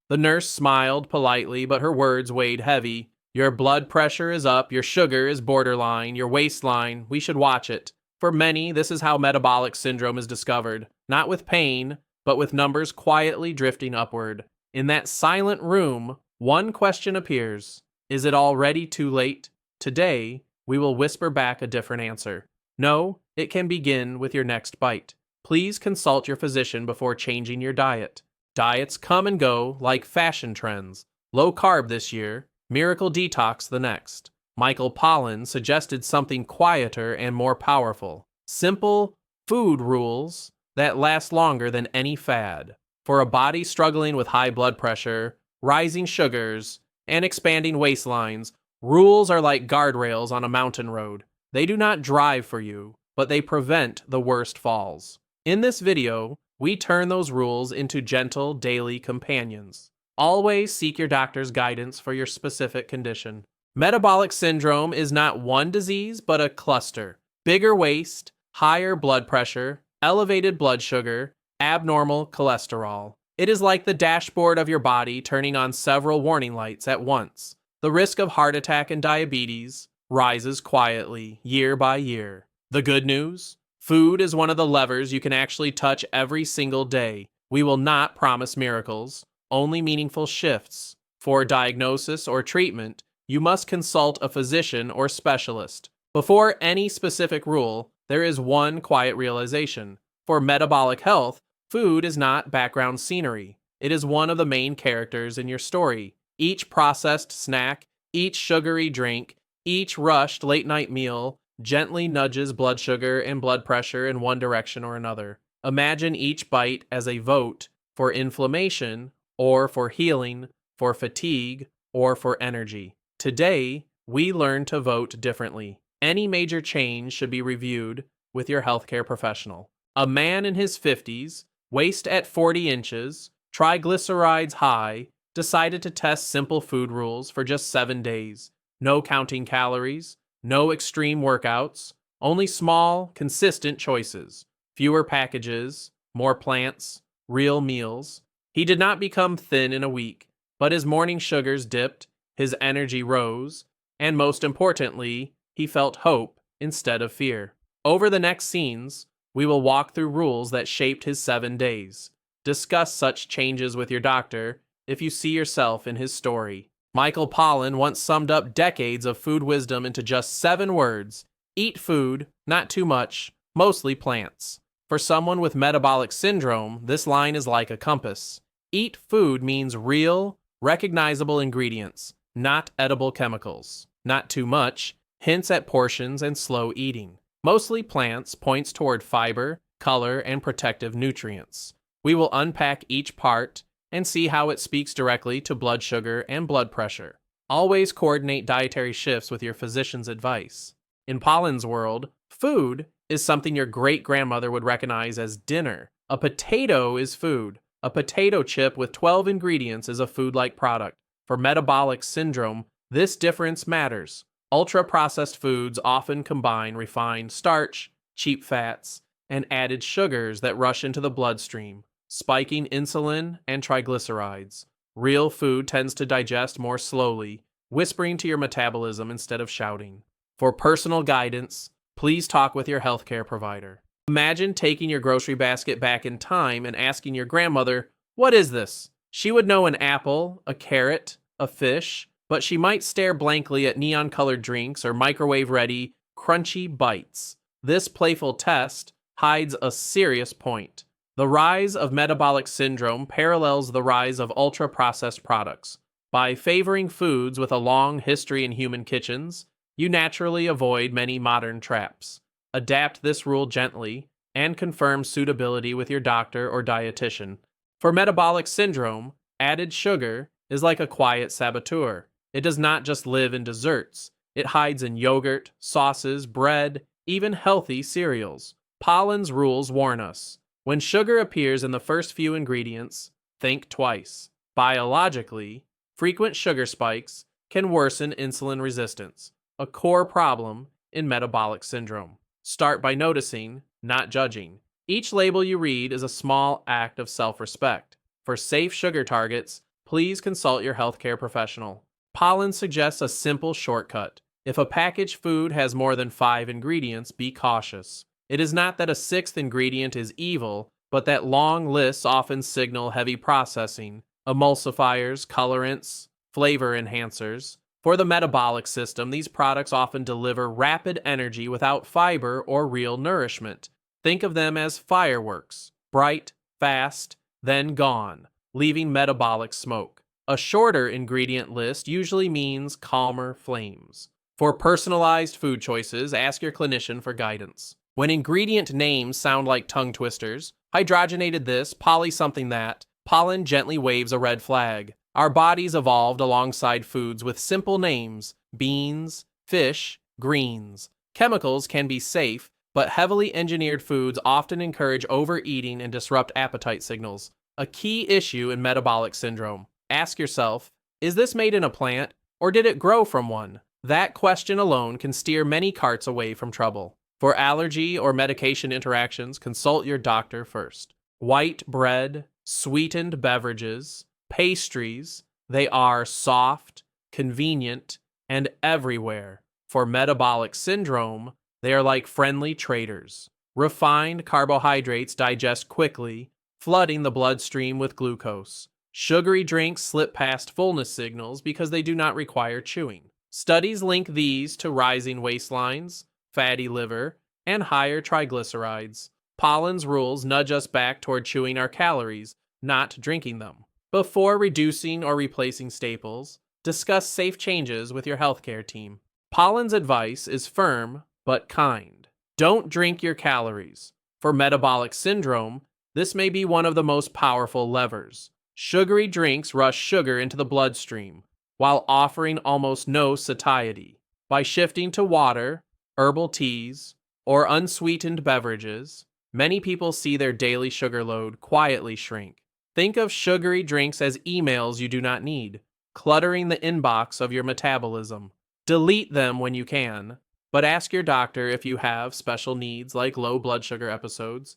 The nurse smiled politely, but her words weighed heavy. Your blood pressure is up, your sugar is borderline, your waistline, we should watch it. For many, this is how metabolic syndrome is discovered, not with pain, but with numbers quietly drifting upward. In that silent room, one question appears. Is it already too late? Today, we will whisper back a different answer. No, it can begin with your next bite. Please consult your physician before changing your diet. Diets come and go like fashion trends. Low carb this year, miracle detox the next. Michael Pollan suggested something quieter and more powerful. Simple food rules that last longer than any fad. For a body struggling with high blood pressure, rising sugars, and expanding waistlines, rules are like guardrails on a mountain road. They do not drive for you, but they prevent the worst falls. In this video, we turn those rules into gentle daily companions. Always seek your doctor's guidance for your specific condition. Metabolic syndrome is not one disease, but a cluster. Bigger waist, higher blood pressure, elevated blood sugar, abnormal cholesterol. It is like the dashboard of your body turning on several warning lights at once. The risk of heart attack and diabetes rises quietly, year by year. The good news? Food is one of the levers you can actually touch every single day. We will not promise miracles, only meaningful shifts. For diagnosis or treatment, you must consult a physician or specialist. Before any specific rule, there is one quiet realization. For metabolic health, food is not background scenery. It is one of the main characters in your story. Each processed snack, each sugary drink, each rushed late-night meal gently nudges blood sugar and blood pressure in one direction or another. Imagine each bite as a vote for inflammation, or for healing, for fatigue, or for energy. Today, we learn to vote differently. Any major change should be reviewed with your healthcare professional. A man in his 50s, waist at 40 inches, triglycerides high, decided to test simple food rules for just 7 days. No counting calories, no extreme workouts, only small, consistent choices. Fewer packages, more plants, real meals. He did not become thin in a week, but his morning sugars dipped, his energy rose, and most importantly, he felt hope instead of fear. Over the next scenes, we will walk through rules that shaped his 7 days. Discuss such changes with your doctor if you see yourself in his story. Michael Pollan once summed up decades of food wisdom into just 7 words. Eat food, not too much, mostly plants. For someone with metabolic syndrome, this line is like a compass. Eat food means real, recognizable ingredients, not edible chemicals. Not too much, hints at portions and slow eating. Mostly plants points toward fiber, color, and protective nutrients. We will unpack each part and see how it speaks directly to blood sugar and blood pressure. Always coordinate dietary shifts with your physician's advice. In Pollan's world, food is something your great-grandmother would recognize as dinner. A potato is food. A potato chip with 12 ingredients is a food-like product. For metabolic syndrome, this difference matters. Ultra-processed foods often combine refined starch, cheap fats, and added sugars that rush into the bloodstream, spiking insulin and triglycerides. Real food tends to digest more slowly, whispering to your metabolism instead of shouting. For personal guidance, please talk with your healthcare provider. Imagine taking your grocery basket back in time and asking your grandmother, "What is this?" She would know an apple, a carrot, a fish, but she might stare blankly at neon-colored drinks or microwave-ready, crunchy bites. This playful test hides a serious point. The rise of metabolic syndrome parallels the rise of ultra-processed products. By favoring foods with a long history in human kitchens, you naturally avoid many modern traps. Adapt this rule gently and confirm suitability with your doctor or dietitian. For metabolic syndrome, added sugar is like a quiet saboteur. It does not just live in desserts. It hides in yogurt, sauces, bread, even healthy cereals. Pollan's rules warn us. When sugar appears in the first few ingredients, think twice. Biologically, frequent sugar spikes can worsen insulin resistance, a core problem in metabolic syndrome. Start by noticing, not judging. Each label you read is a small act of self-respect. For safe sugar targets, please consult your healthcare professional. Pollan suggests a simple shortcut. If a packaged food has more than 5 ingredients, be cautious. It is not that a sixth ingredient is evil, but that long lists often signal heavy processing, emulsifiers, colorants, flavor enhancers. For the metabolic system, these products often deliver rapid energy without fiber or real nourishment. Think of them as fireworks, bright, fast, then gone, leaving metabolic smoke. A shorter ingredient list usually means calmer flames. For personalized food choices, ask your clinician for guidance. When ingredient names sound like tongue twisters, hydrogenated this, poly something that, Pollan gently waves a red flag. Our bodies evolved alongside foods with simple names: beans, fish, greens. Chemicals can be safe, but heavily engineered foods often encourage overeating and disrupt appetite signals. A key issue in metabolic syndrome. Ask yourself, is this made in a plant, or did it grow from one? That question alone can steer many carts away from trouble. For allergy or medication interactions, consult your doctor first. White bread, sweetened beverages, pastries, they are soft, convenient, and everywhere. For metabolic syndrome, they are like friendly traders. Refined carbohydrates digest quickly, flooding the bloodstream with glucose. Sugary drinks slip past fullness signals because they do not require chewing. Studies link these to rising waistlines, fatty liver, and higher triglycerides. Pollan's rules nudge us back toward chewing our calories, not drinking them. Before reducing or replacing staples, discuss safe changes with your healthcare team. Pollan's advice is firm but kind. Don't drink your calories. For metabolic syndrome, this may be one of the most powerful levers. Sugary drinks rush sugar into the bloodstream, while offering almost no satiety. By shifting to water, herbal teas, or unsweetened beverages, many people see their daily sugar load quietly shrink. Think of sugary drinks as emails you do not need, cluttering the inbox of your metabolism. Delete them when you can, but ask your doctor if you have special needs like low blood sugar episodes.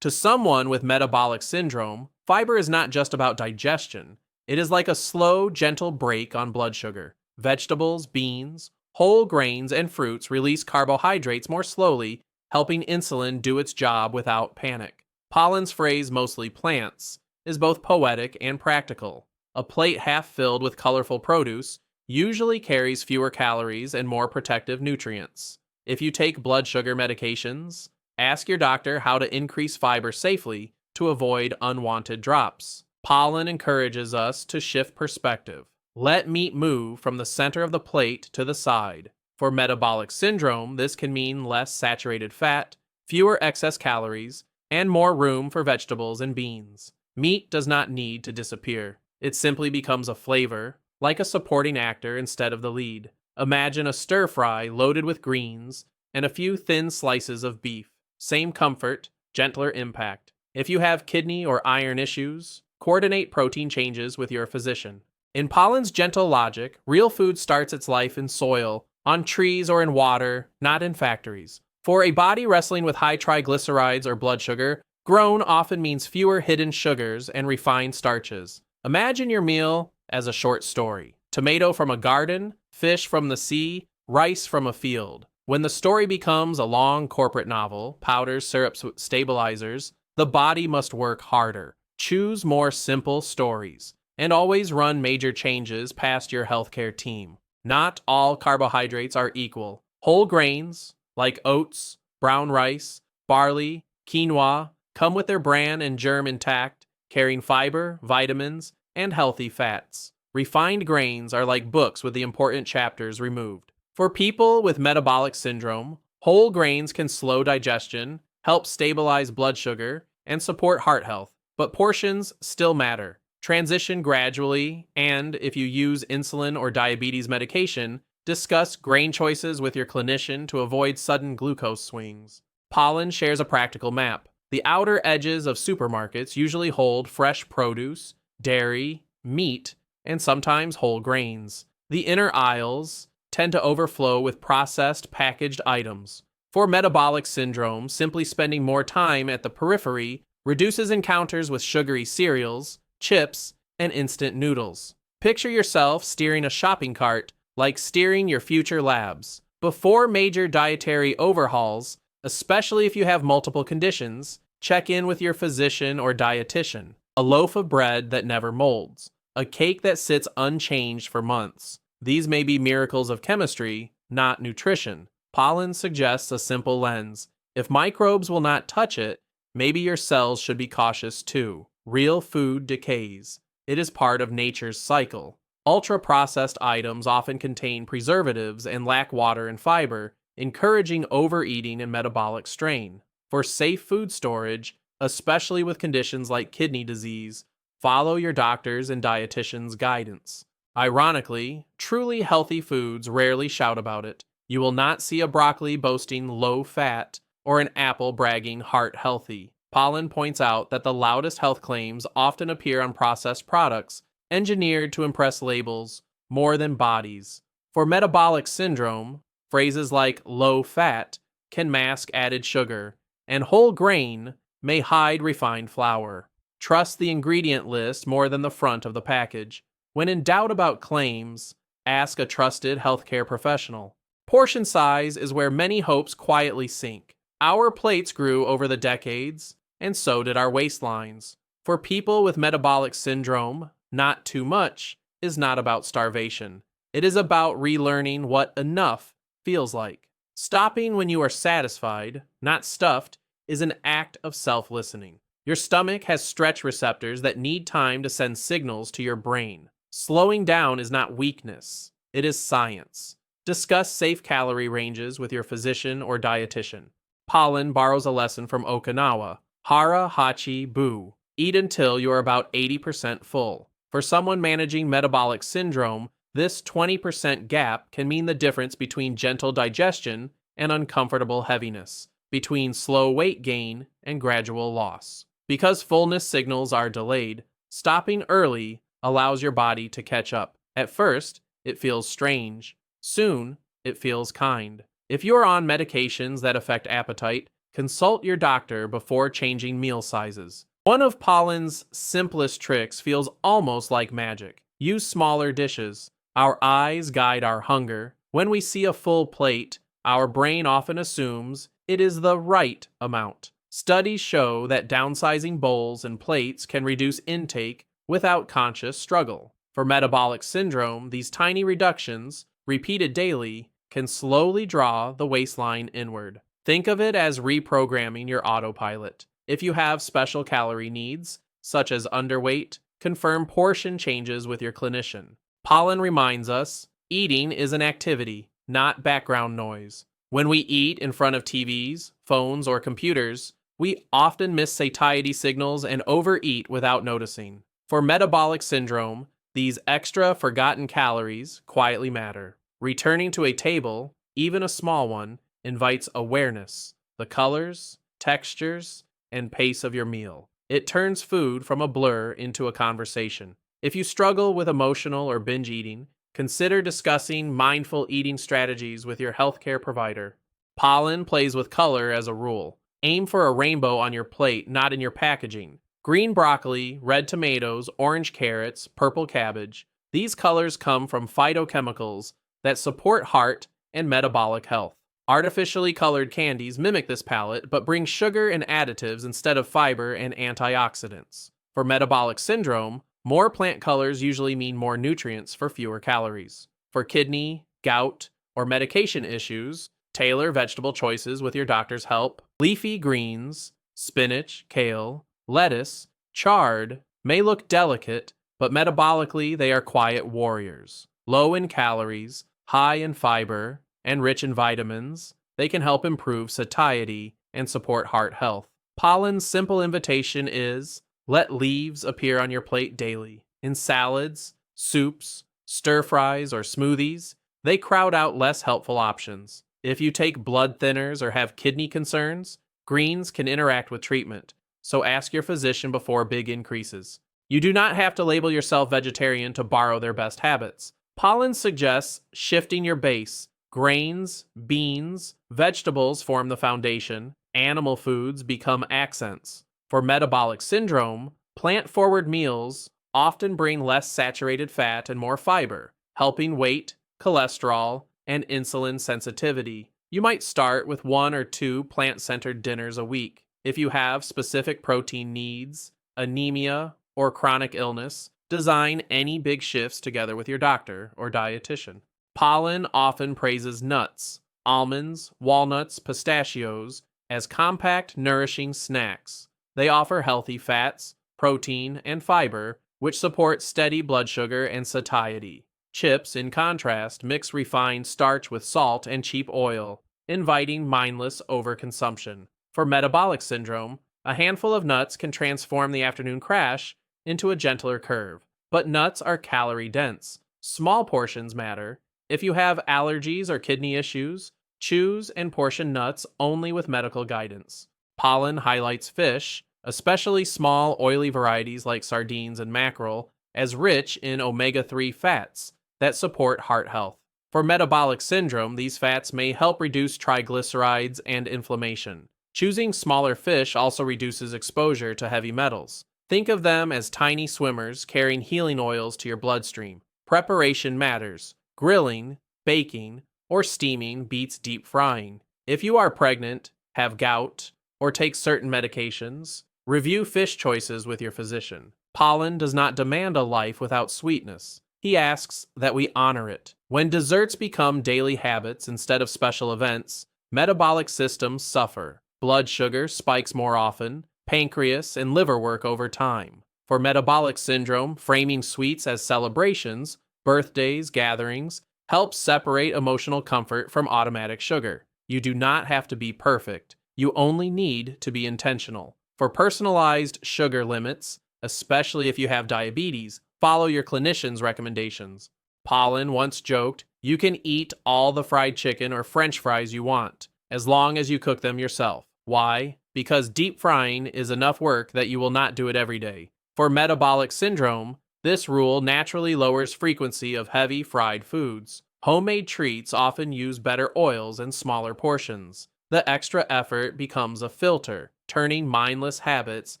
To someone with metabolic syndrome, fiber is not just about digestion. It is like a slow, gentle brake on blood sugar. Vegetables, beans, whole grains, and fruits release carbohydrates more slowly, helping insulin do its job without panic. Pollan's phrase, mostly plants, is both poetic and practical. A plate half filled with colorful produce usually carries fewer calories and more protective nutrients. If you take blood sugar medications, ask your doctor how to increase fiber safely to avoid unwanted drops. Pollan encourages us to shift perspective. Let meat move from the center of the plate to the side. For metabolic syndrome, this can mean less saturated fat, fewer excess calories, and more room for vegetables and beans. Meat does not need to disappear. It simply becomes a flavor, like a supporting actor instead of the lead. Imagine a stir fry loaded with greens and a few thin slices of beef. Same comfort, gentler impact. If you have kidney or iron issues, coordinate protein changes with your physician. In Pollan's gentle logic, real food starts its life in soil, on trees or in water, not in factories. For a body wrestling with high triglycerides or blood sugar, grown often means fewer hidden sugars and refined starches. Imagine your meal as a short story. Tomato from a garden, fish from the sea, rice from a field. When the story becomes a long corporate novel, powders, syrups, stabilizers, the body must work harder. Choose more simple stories, and always run major changes past your healthcare team. Not all carbohydrates are equal. Whole grains, like oats, brown rice, barley, quinoa, come with their bran and germ intact, carrying fiber, vitamins, and healthy fats. Refined grains are like books with the important chapters removed. For people with metabolic syndrome, whole grains can slow digestion, help stabilize blood sugar, and support heart health. But portions still matter. Transition gradually, and if you use insulin or diabetes medication, discuss grain choices with your clinician to avoid sudden glucose swings. Pollan shares a practical map. The outer edges of supermarkets usually hold fresh produce, dairy, meat, and sometimes whole grains. The inner aisles tend to overflow with processed, packaged items. For metabolic syndrome, simply spending more time at the periphery reduces encounters with sugary cereals, chips, and instant noodles. Picture yourself steering a shopping cart like steering your future labs. Before major dietary overhauls, especially if you have multiple conditions, check in with your physician or dietitian. A loaf of bread that never molds. A cake that sits unchanged for months. These may be miracles of chemistry, not nutrition. Pollan suggests a simple lens. If microbes will not touch it, maybe your cells should be cautious too. Real food decays. It is part of nature's cycle. Ultra-processed items often contain preservatives and lack water and fiber, encouraging overeating and metabolic strain. For safe food storage, especially with conditions like kidney disease, follow your doctor's and dietitian's guidance. Ironically, truly healthy foods rarely shout about it. You will not see a broccoli boasting low fat or an apple bragging heart healthy. Pollan points out that the loudest health claims often appear on processed products engineered to impress labels more than bodies. For metabolic syndrome, phrases like low fat can mask added sugar, and whole grain may hide refined flour. Trust the ingredient list more than the front of the package. When in doubt about claims, ask a trusted healthcare professional. Portion size is where many hopes quietly sink. Our plates grew over the decades, and so did our waistlines. For people with metabolic syndrome, not too much is not about starvation. It is about relearning what enough feels like. Stopping when you are satisfied, not stuffed, is an act of self-listening. Your stomach has stretch receptors that need time to send signals to your brain. Slowing down is not weakness, it is science. Discuss safe calorie ranges with your physician or dietitian. Pollan borrows a lesson from Okinawa. Hara hachi bu. Eat until you are about 80% full. For someone managing metabolic syndrome, this 20% gap can mean the difference between gentle digestion and uncomfortable heaviness, between slow weight gain and gradual loss. Because fullness signals are delayed, stopping early allows your body to catch up. At first, it feels strange. Soon, it feels kind. If you're on medications that affect appetite, consult your doctor before changing meal sizes. One of Pollan's simplest tricks feels almost like magic. Use smaller dishes. Our eyes guide our hunger. When we see a full plate, our brain often assumes it is the right amount. Studies show that downsizing bowls and plates can reduce intake without conscious struggle. For metabolic syndrome, these tiny reductions, repeated daily, can slowly draw the waistline inward. Think of it as reprogramming your autopilot. If you have special calorie needs, such as underweight, confirm portion changes with your clinician. Pollan reminds us, eating is an activity, not background noise. When we eat in front of TVs, phones, or computers, we often miss satiety signals and overeat without noticing. For metabolic syndrome, these extra forgotten calories quietly matter. Returning to a table, even a small one, invites awareness, the colors, textures, and pace of your meal. It turns food from a blur into a conversation. If you struggle with emotional or binge eating, consider discussing mindful eating strategies with your healthcare provider. Pollan plays with color as a rule. Aim for a rainbow on your plate, not in your packaging. Green broccoli, red tomatoes, orange carrots, purple cabbage. These colors come from phytochemicals that support heart and metabolic health. Artificially colored candies mimic this palette, but bring sugar and additives instead of fiber and antioxidants. For metabolic syndrome, more plant colors usually mean more nutrients for fewer calories. For kidney, gout, or medication issues, tailor vegetable choices with your doctor's help. Leafy greens, spinach, kale, lettuce, chard may look delicate, but metabolically they are quiet warriors. Low in calories, high in fiber, and rich in vitamins, they can help improve satiety and support heart health. Pollan's simple invitation is, let leaves appear on your plate daily. In salads, soups, stir-fries, or smoothies, they crowd out less helpful options. If you take blood thinners or have kidney concerns, greens can interact with treatment, so ask your physician before big increases. You do not have to label yourself vegetarian to borrow their best habits. Pollan suggests shifting your base. Grains, beans, vegetables form the foundation. Animal foods become accents. For metabolic syndrome, plant-forward meals often bring less saturated fat and more fiber, helping weight, cholesterol, and insulin sensitivity. You might start with 1 or 2 plant-centered dinners a week. If you have specific protein needs, anemia, or chronic illness, design any big shifts together with your doctor or dietitian. Pollan often praises nuts, almonds, walnuts, pistachios as compact, nourishing snacks. They offer healthy fats, protein, and fiber, which support steady blood sugar and satiety. Chips, in contrast, mix refined starch with salt and cheap oil, inviting mindless overconsumption. For metabolic syndrome, a handful of nuts can transform the afternoon crash into a gentler curve. But nuts are calorie dense. Small portions matter. If you have allergies or kidney issues, choose and portion nuts only with medical guidance. Pollan highlights fish, especially small oily varieties like sardines and mackerel, as rich in omega-3 fats that support heart health. For metabolic syndrome, these fats may help reduce triglycerides and inflammation. Choosing smaller fish also reduces exposure to heavy metals. Think of them as tiny swimmers carrying healing oils to your bloodstream. Preparation matters. Grilling, baking, or steaming beats deep frying. If you are pregnant, have gout, or take certain medications, review fish choices with your physician. Pollan does not demand a life without sweetness. He asks that we honor it. When desserts become daily habits instead of special events, metabolic systems suffer. Blood sugar spikes more often, pancreas and liver work over time. For metabolic syndrome, framing sweets as celebrations, birthdays, gatherings, helps separate emotional comfort from automatic sugar. You do not have to be perfect. You only need to be intentional. For personalized sugar limits, especially if you have diabetes, follow your clinician's recommendations. Pollan once joked, "You can eat all the fried chicken or French fries you want, as long as you cook them yourself." Why? Because deep frying is enough work that you will not do it every day. For metabolic syndrome, this rule naturally lowers frequency of heavy fried foods. Homemade treats often use better oils and smaller portions. The extra effort becomes a filter, turning mindless habits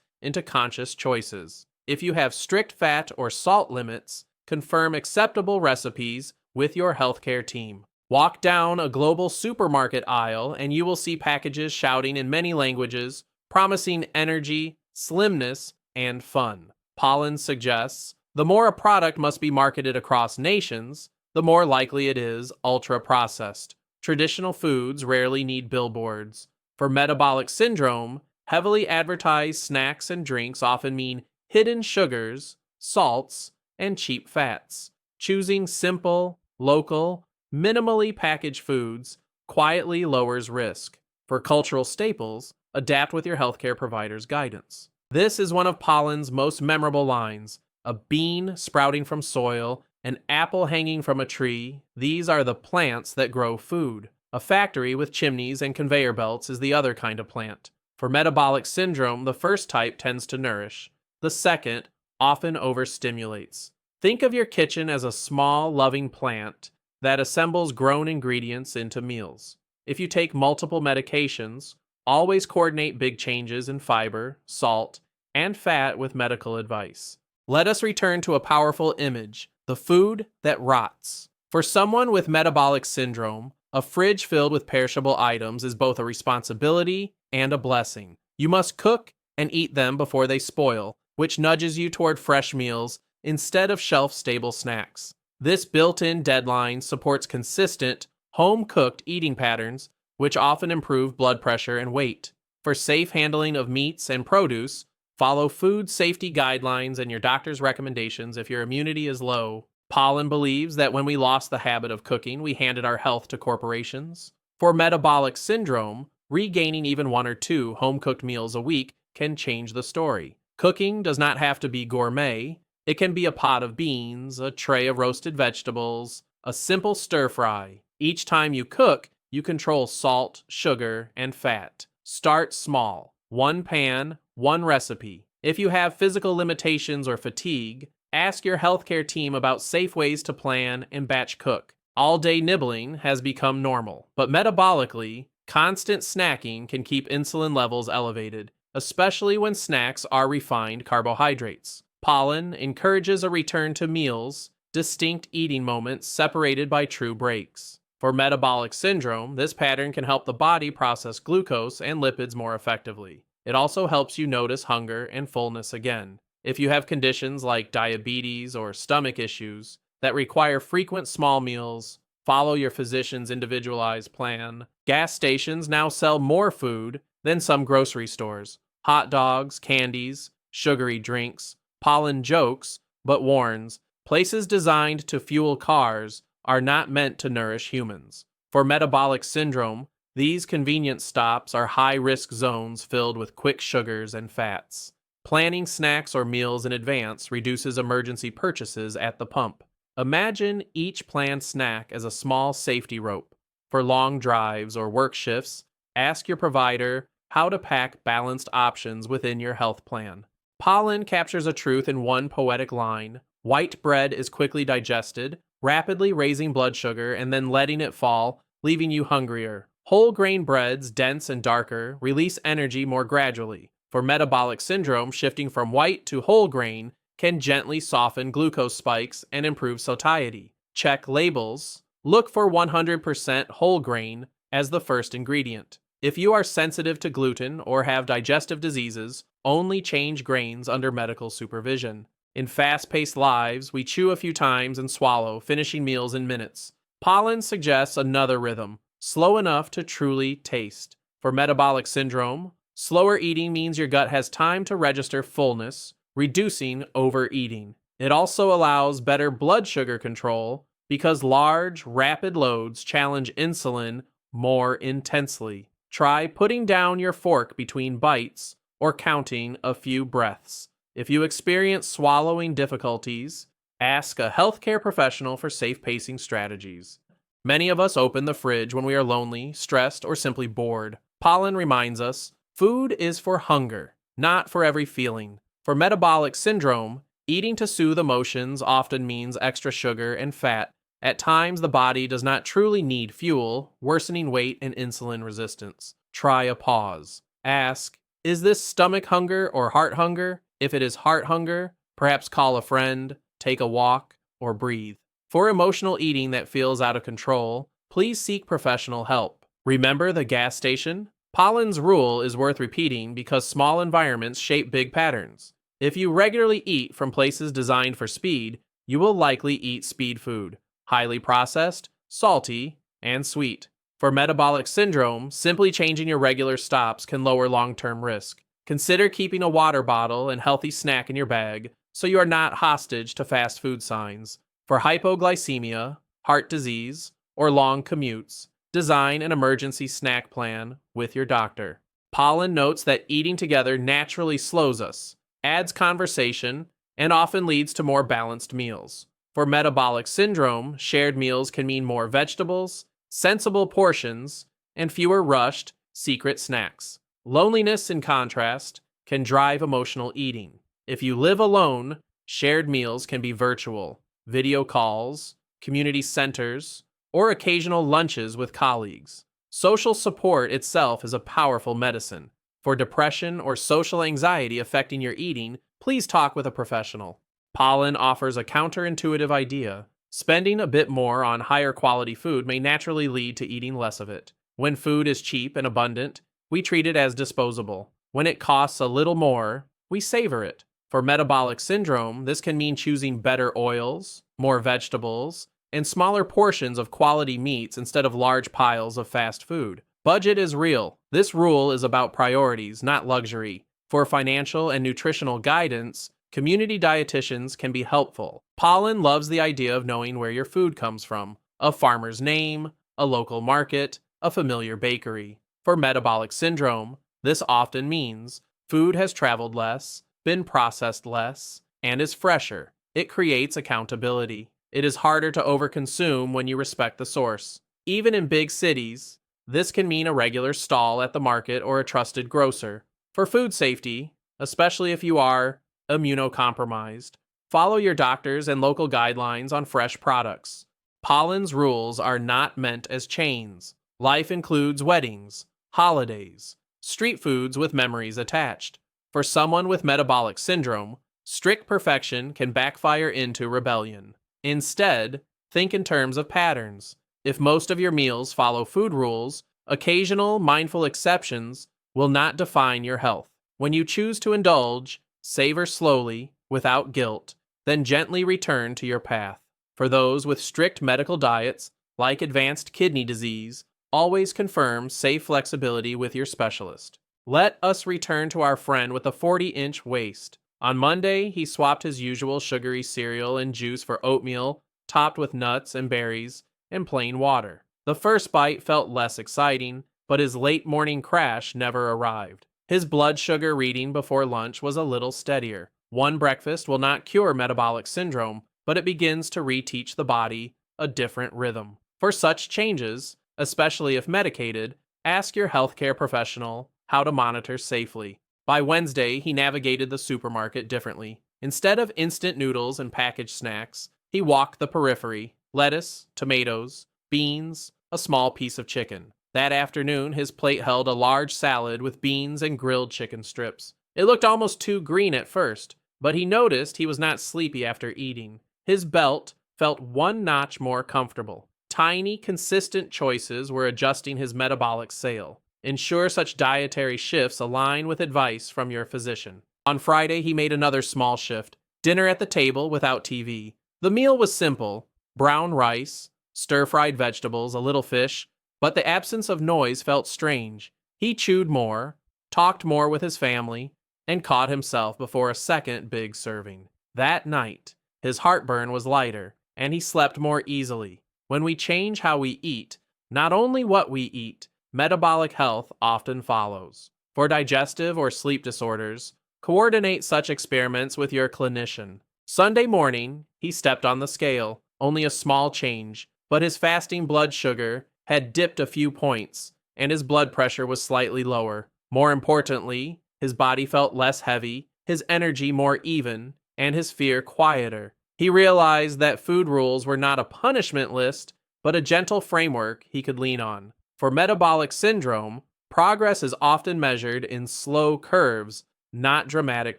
into conscious choices. If you have strict fat or salt limits, confirm acceptable recipes with your healthcare team. Walk down a global supermarket aisle and you will see packages shouting in many languages, promising energy, slimness, and fun. Pollan suggests the more a product must be marketed across nations, the more likely it is ultra-processed. Traditional foods rarely need billboards. For metabolic syndrome, heavily advertised snacks and drinks often mean hidden sugars, salts, and cheap fats. Choosing simple, local, minimally packaged foods quietly lowers risk. For cultural staples, adapt with your healthcare provider's guidance. This is one of Pollan's most memorable lines: a bean sprouting from soil, an apple hanging from a tree. These are the plants that grow food. A factory with chimneys and conveyor belts is the other kind of plant. For metabolic syndrome, the first type tends to nourish. The second often overstimulates. Think of your kitchen as a small, loving plant that assembles grown ingredients into meals. If you take multiple medications, always coordinate big changes in fiber, salt, and fat with medical advice. Let us return to a powerful image: the food that rots. For someone with metabolic syndrome, a fridge filled with perishable items is both a responsibility and a blessing. You must cook and eat them before they spoil, which nudges you toward fresh meals instead of shelf-stable snacks. This built-in deadline supports consistent, home-cooked eating patterns, which often improve blood pressure and weight. For safe handling of meats and produce, follow food safety guidelines and your doctor's recommendations if your immunity is low. Pollan believes that when we lost the habit of cooking, we handed our health to corporations. For metabolic syndrome, regaining even 1 or 2 home-cooked meals a week can change the story. Cooking does not have to be gourmet. It can be a pot of beans, a tray of roasted vegetables, a simple stir-fry. Each time you cook, you control salt, sugar, and fat. Start small. 1 pan, 1 recipe. If you have physical limitations or fatigue, ask your healthcare team about safe ways to plan and batch cook. All-day nibbling has become normal, but metabolically, constant snacking can keep insulin levels elevated, especially when snacks are refined carbohydrates. Pollan encourages a return to meals, distinct eating moments separated by true breaks. For metabolic syndrome, this pattern can help the body process glucose and lipids more effectively. It also helps you notice hunger and fullness again. If you have conditions like diabetes or stomach issues that require frequent small meals, follow your physician's individualized plan. Gas stations now sell more food than some grocery stores. Hot dogs, candies, sugary drinks. Pollan jokes, but warns, places designed to fuel cars are not meant to nourish humans. For metabolic syndrome, these convenience stops are high-risk zones filled with quick sugars and fats. Planning snacks or meals in advance reduces emergency purchases at the pump. Imagine each planned snack as a small safety rope. For long drives or work shifts, ask your provider how to pack balanced options within your health plan. Pollan captures a truth in one poetic line. White bread is quickly digested, rapidly raising blood sugar and then letting it fall, leaving you hungrier. Whole grain breads, dense and darker, release energy more gradually. For metabolic syndrome, shifting from white to whole grain can gently soften glucose spikes and improve satiety. Check labels. Look for 100% whole grain as the first ingredient. If you are sensitive to gluten or have digestive diseases, only change grains under medical supervision. In fast-paced lives, we chew a few times and swallow, finishing meals in minutes. Pollan suggests another rhythm, slow enough to truly taste. For metabolic syndrome, slower eating means your gut has time to register fullness, reducing overeating. It also allows better blood sugar control because large, rapid loads challenge insulin more intensely. Try putting down your fork between bites or counting a few breaths. If you experience swallowing difficulties, ask a healthcare professional for safe pacing strategies. Many of us open the fridge when we are lonely, stressed, or simply bored. Pollan reminds us, food is for hunger, not for every feeling. For metabolic syndrome, eating to soothe emotions often means extra sugar and fat. At times, the body does not truly need fuel, worsening weight and insulin resistance. Try a pause. Ask, is this stomach hunger or heart hunger? If it is heart hunger, perhaps call a friend, take a walk, or breathe. For emotional eating that feels out of control, please seek professional help. Remember the gas station? Pollan's rule is worth repeating because small environments shape big patterns. If you regularly eat from places designed for speed, you will likely eat speed food, highly processed, salty, and sweet. For metabolic syndrome, simply changing your regular stops can lower long-term risk. Consider keeping a water bottle and healthy snack in your bag so you are not hostage to fast food signs. For hypoglycemia, heart disease, or long commutes, design an emergency snack plan with your doctor. Pollan notes that eating together naturally slows us, adds conversation, and often leads to more balanced meals. For metabolic syndrome, shared meals can mean more vegetables, sensible portions, and fewer rushed, secret snacks. Loneliness, in contrast, can drive emotional eating. If you live alone, shared meals can be virtual, video calls, community centers, or occasional lunches with colleagues. Social support itself is a powerful medicine. For depression or social anxiety affecting your eating, please talk with a professional. Pollan offers a counterintuitive idea. Spending a bit more on higher quality food may naturally lead to eating less of it. When food is cheap and abundant, we treat it as disposable. When it costs a little more, we savor it. For metabolic syndrome, this can mean choosing better oils, more vegetables, and smaller portions of quality meats instead of large piles of fast food. Budget is real. This rule is about priorities, not luxury. For financial and nutritional guidance, community dietitians can be helpful. Pollan loves the idea of knowing where your food comes from. A farmer's name, a local market, a familiar bakery. For metabolic syndrome, this often means food has traveled less, been processed less, and is fresher. It creates accountability. It is harder to overconsume when you respect the source. Even in big cities, this can mean a regular stall at the market or a trusted grocer. For food safety, especially if you are immunocompromised, follow your doctors and local guidelines on fresh products. Pollan's rules are not meant as chains. Life includes weddings, holidays, street foods with memories attached. For someone with metabolic syndrome, Strict perfection can backfire into rebellion. Instead, think in terms of patterns. If most of your meals follow food rules, occasional mindful exceptions will not define your health. When you choose to indulge, savor slowly, without guilt, then gently return to your path. For those with strict medical diets, like advanced kidney disease, always confirm safe flexibility with your specialist. Let us return to our friend with a 40-inch waist. On Monday, he swapped his usual sugary cereal and juice for oatmeal, topped with nuts and berries, and plain water. The first bite felt less exciting, but his late morning crash never arrived. His blood sugar reading before lunch was a little steadier. One breakfast will not cure metabolic syndrome, but it begins to reteach the body a different rhythm. For such changes, especially if medicated, ask your healthcare professional how to monitor safely. By Wednesday, he navigated the supermarket differently. Instead of instant noodles and packaged snacks, he walked the periphery: lettuce, tomatoes, beans, a small piece of chicken. That afternoon, his plate held a large salad with beans and grilled chicken strips. It looked almost too green at first, but he noticed he was not sleepy after eating. His belt felt one notch more comfortable. Tiny, consistent choices were adjusting his metabolic scale. Ensure such dietary shifts align with advice from your physician. On Friday, he made another small shift: dinner at the table without TV. The meal was simple: brown rice, stir-fried vegetables, a little fish, but the absence of noise felt strange. He chewed more, talked more with his family, and caught himself before a second big serving. That night, his heartburn was lighter, and he slept more easily. When we change how we eat, not only what we eat, metabolic health often follows. For digestive or sleep disorders, coordinate such experiments with your clinician. Sunday morning, he stepped on the scale, only a small change, but his fasting blood sugar had dipped a few points, and his blood pressure was slightly lower. More importantly, his body felt less heavy, his energy more even, and his fear quieter. He realized that food rules were not a punishment list, but a gentle framework he could lean on. For metabolic syndrome, progress is often measured in slow curves, not dramatic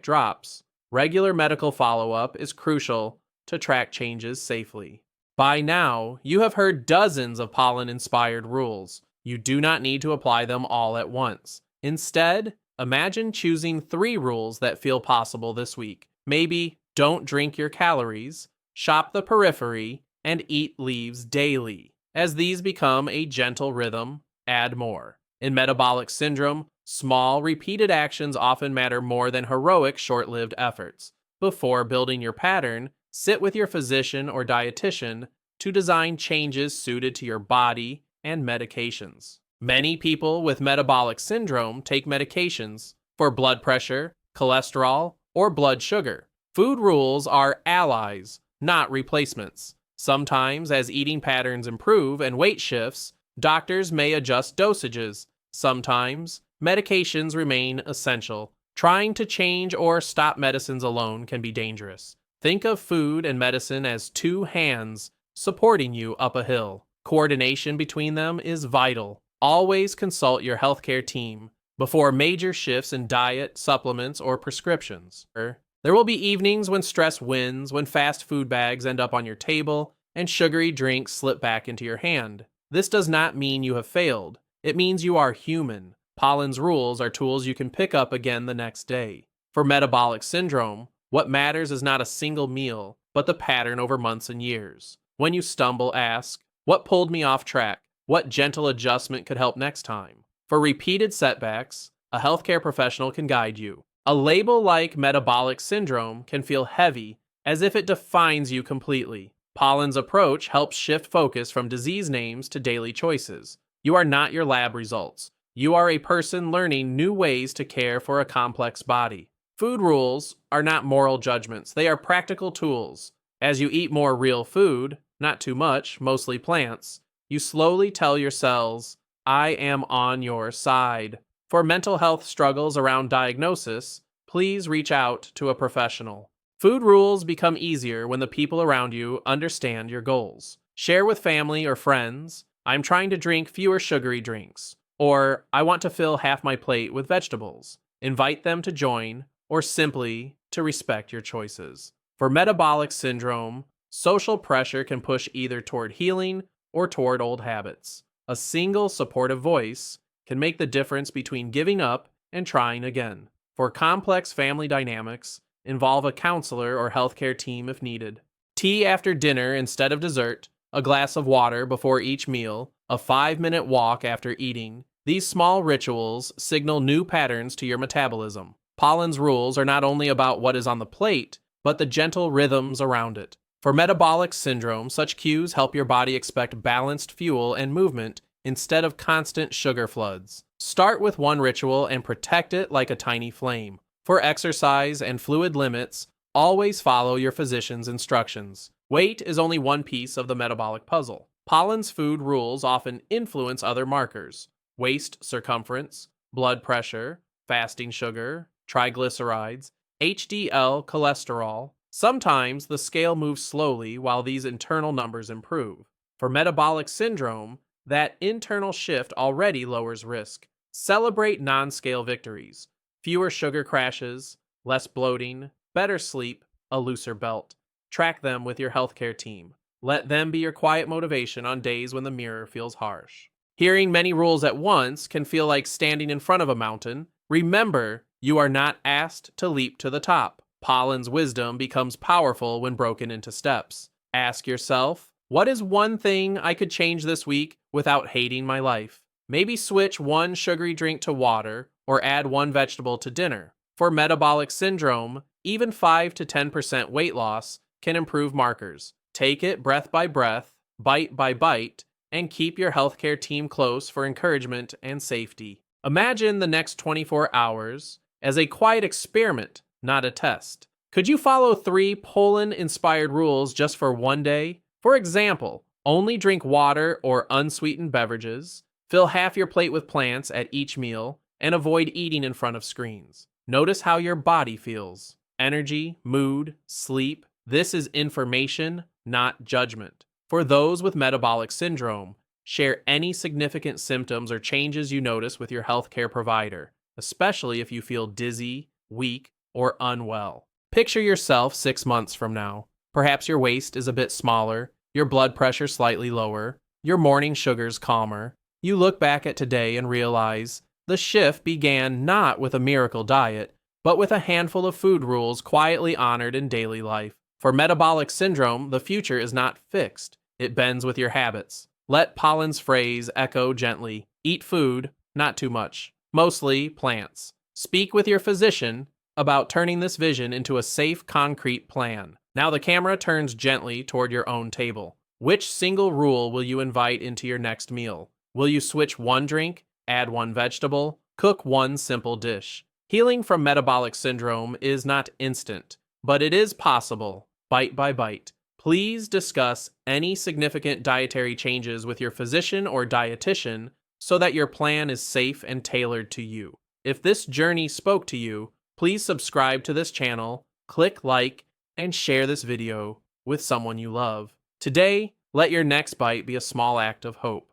drops. Regular medical follow-up is crucial to track changes safely. By now, you have heard dozens of Pollan-inspired rules. You do not need to apply them all at once. Instead, imagine choosing 3 rules that feel possible this week. Maybe don't drink your calories, shop the periphery, and eat leaves daily. As these become a gentle rhythm, add more. In metabolic syndrome, small, repeated actions often matter more than heroic, short-lived efforts. Before building your pattern, sit with your physician or dietitian to design changes suited to your body and medications. Many people with metabolic syndrome take medications for blood pressure, cholesterol, or blood sugar. Food rules are allies, not replacements. Sometimes, as eating patterns improve and weight shifts, doctors may adjust dosages. Sometimes, medications remain essential. Trying to change or stop medicines alone can be dangerous. Think of food and medicine as 2 hands supporting you up a hill. Coordination between them is vital. Always consult your healthcare team before major shifts in diet, supplements, or prescriptions. There will be evenings when stress wins, when fast food bags end up on your table, and sugary drinks slip back into your hand. This does not mean you have failed. It means you are human. Pollan's rules are tools you can pick up again the next day. For metabolic syndrome, what matters is not a single meal, but the pattern over months and years. When you stumble, ask, what pulled me off track? What gentle adjustment could help next time? For repeated setbacks, a healthcare professional can guide you. A label like metabolic syndrome can feel heavy, as if it defines you completely. Pollan's approach helps shift focus from disease names to daily choices. You are not your lab results. You are a person learning new ways to care for a complex body. Food rules are not moral judgments. They are practical tools. As you eat more real food, not too much, mostly plants, you slowly tell your cells, I am on your side. For mental health struggles around diagnosis, please reach out to a professional. Food rules become easier when the people around you understand your goals. Share with family or friends, I'm trying to drink fewer sugary drinks, or I want to fill half my plate with vegetables. Invite them to join, or simply to respect your choices. For metabolic syndrome, social pressure can push either toward healing or toward old habits. A single supportive voice can make the difference between giving up and trying again. For complex family dynamics, involve a counselor or healthcare team if needed. Tea after dinner instead of dessert, a glass of water before each meal, a 5-minute walk after eating. These small rituals signal new patterns to your metabolism. Pollan's rules are not only about what is on the plate, but the gentle rhythms around it. For metabolic syndrome, such cues help your body expect balanced fuel and movement instead of constant sugar floods. Start with one ritual and protect it like a tiny flame. For exercise and fluid limits, always follow your physician's instructions. Weight is only one piece of the metabolic puzzle. Pollan's food rules often influence other markers: waist circumference, blood pressure, fasting sugar, triglycerides, HDL cholesterol. Sometimes the scale moves slowly while these internal numbers improve. For metabolic syndrome, that internal shift already lowers risk. Celebrate non-scale victories: fewer sugar crashes, less bloating, better sleep, a looser belt. Track them with your healthcare team. Let them be your quiet motivation on days when the mirror feels harsh. Hearing many rules at once can feel like standing in front of a mountain. Remember, you are not asked to leap to the top. Pollan's wisdom becomes powerful when broken into steps. Ask yourself, what is one thing I could change this week without hating my life? Maybe switch one sugary drink to water or add one vegetable to dinner. For metabolic syndrome, even 5 to 10% weight loss can improve markers. Take it breath by breath, bite by bite, and keep your healthcare team close for encouragement and safety. Imagine the next 24 hours as a quiet experiment, not a test. Could you follow 3 Pollan-inspired rules just for one day? For example, only drink water or unsweetened beverages, fill half your plate with plants at each meal, and avoid eating in front of screens. Notice how your body feels. Energy, mood, sleep. This is information, not judgment. For those with metabolic syndrome, share any significant symptoms or changes you notice with your healthcare provider, especially if you feel dizzy, weak, or unwell. Picture yourself 6 months from now. Perhaps your waist is a bit smaller, your blood pressure slightly lower, your morning sugars calmer. You look back at today and realize the shift began not with a miracle diet, but with a handful of food rules quietly honored in daily life. For metabolic syndrome, the future is not fixed. It bends with your habits. Let Pollan's phrase echo gently: eat food, not too much. Mostly plants. Speak with your physician about turning this vision into a safe, concrete plan. Now the camera turns gently toward your own table. Which single rule will you invite into your next meal? Will you switch one drink, add one vegetable, cook one simple dish? Healing from metabolic syndrome is not instant, but it is possible, bite by bite. Please discuss any significant dietary changes with your physician or dietitian so that your plan is safe and tailored to you. If this journey spoke to you, please subscribe to this channel, click like, and share this video with someone you love. Today, let your next bite be a small act of hope.